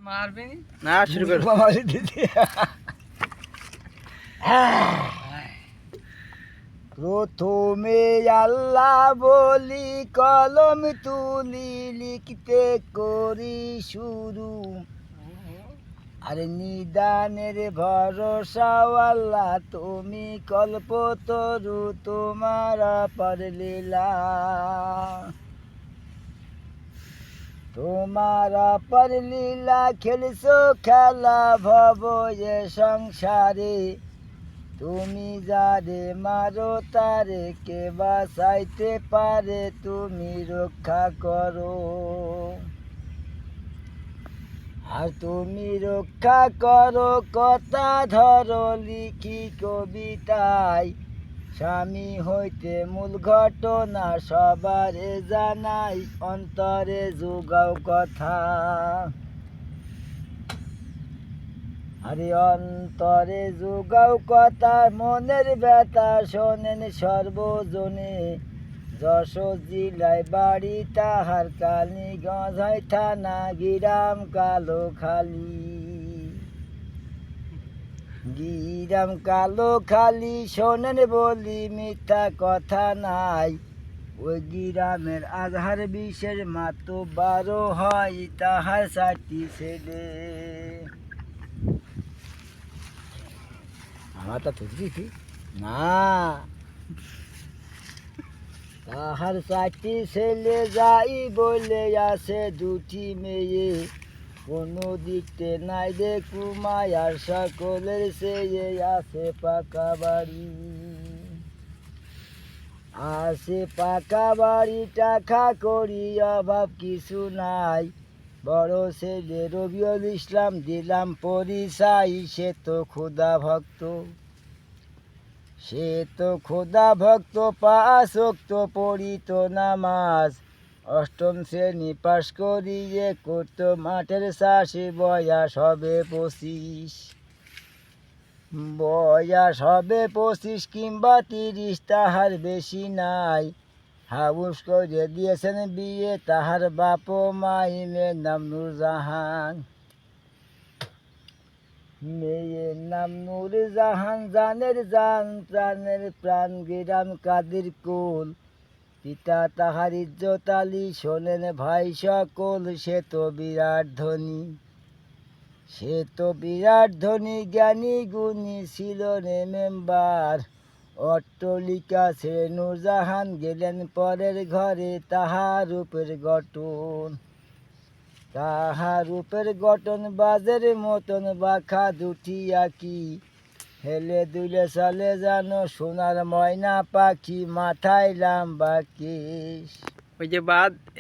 মারবে না শুরু করো। প্রথমে আল্লাহ বলি কলম তুলি লিখতে করি শুরু, আর নিদানের ভরসা আল্লাহ তুমি কল্পতরু তোমার অপার লীলা, তোমার অপার লীলা খেলছো খেলা ভব এ সংসারে, তুমি যারে মারো তারে কে বাঁচাইতে পারে, তুমি রক্ষা করো। আর তুমি রক্ষা করো কথা ধরো লিখি কবিতায়, স্বামী হইতে মূল ঘটনা সবারে জানাই, অন্তরে যোগাও কথা। আরে অন্তরে যোগাও কথা, মনের ব্যথা শোনেন সর্বজনে, যশোর জেলায় বাড়ি তাহার কালীগঞ্জ থানা গিরাম কালোখালী, গিরাম কালোখালী শোনেন বলি মিথ্যা কথা নাই, ওই গিরামের আজহার বিশের মাতো 12 হয়, তাহার 4টি ছেলে। আমার তা তুই না, তাহার 4টি ছেলে যাই বলে আছে 2টি মেয়ে, কোনো দিকতে নাই রে কুমায়ার সকলের চেয়ে আছে পাকা বাড়ি, আছে পাকা বাড়ি টাকা করি অভাব কিছু নাই, বড় ছেলে রবিউল ইসলাম দিলাম পরিচয়, সে তো খোদা ভক্ত, সে তো খোদা ভক্ত 5 ওয়াক্ত পড়িত নামাজ, 8ম শ্রেণী পাস করিয়ে করত মাঠের চাষে, বয়স হবে 25, বয়স হবে 25 কিংবা 30, তাহার বেশি নাই, হাউস করে দিয়েছেন বিয়ে তাহার বাপ মাই, মেয়ের নাম নূরজাহান, মেয়ের নাম নূরজাহান, জানের জান প্রাণের প্রাণ গিরাম কাদির কুল, পিতা তাহার ইজ্জত আলী শোনেন ভাই সকল, সে তো বিরাট ধনী, সে তো বিরাট ধনী জ্ঞানী গুণী ছিল রে মেম্বার, অট্টলিকা ছেড়ে নূরজাহান গেলেন পরের ঘরে, তাহার রূপের গঠন, তাহার রূপের গঠন বাজের মতন বাঁকা 2টি আঁকি, হেলে দুলে চলে জানো সোনার ময়না পাখি, মাথায় লম্বা কেশ। ওই যে বাদ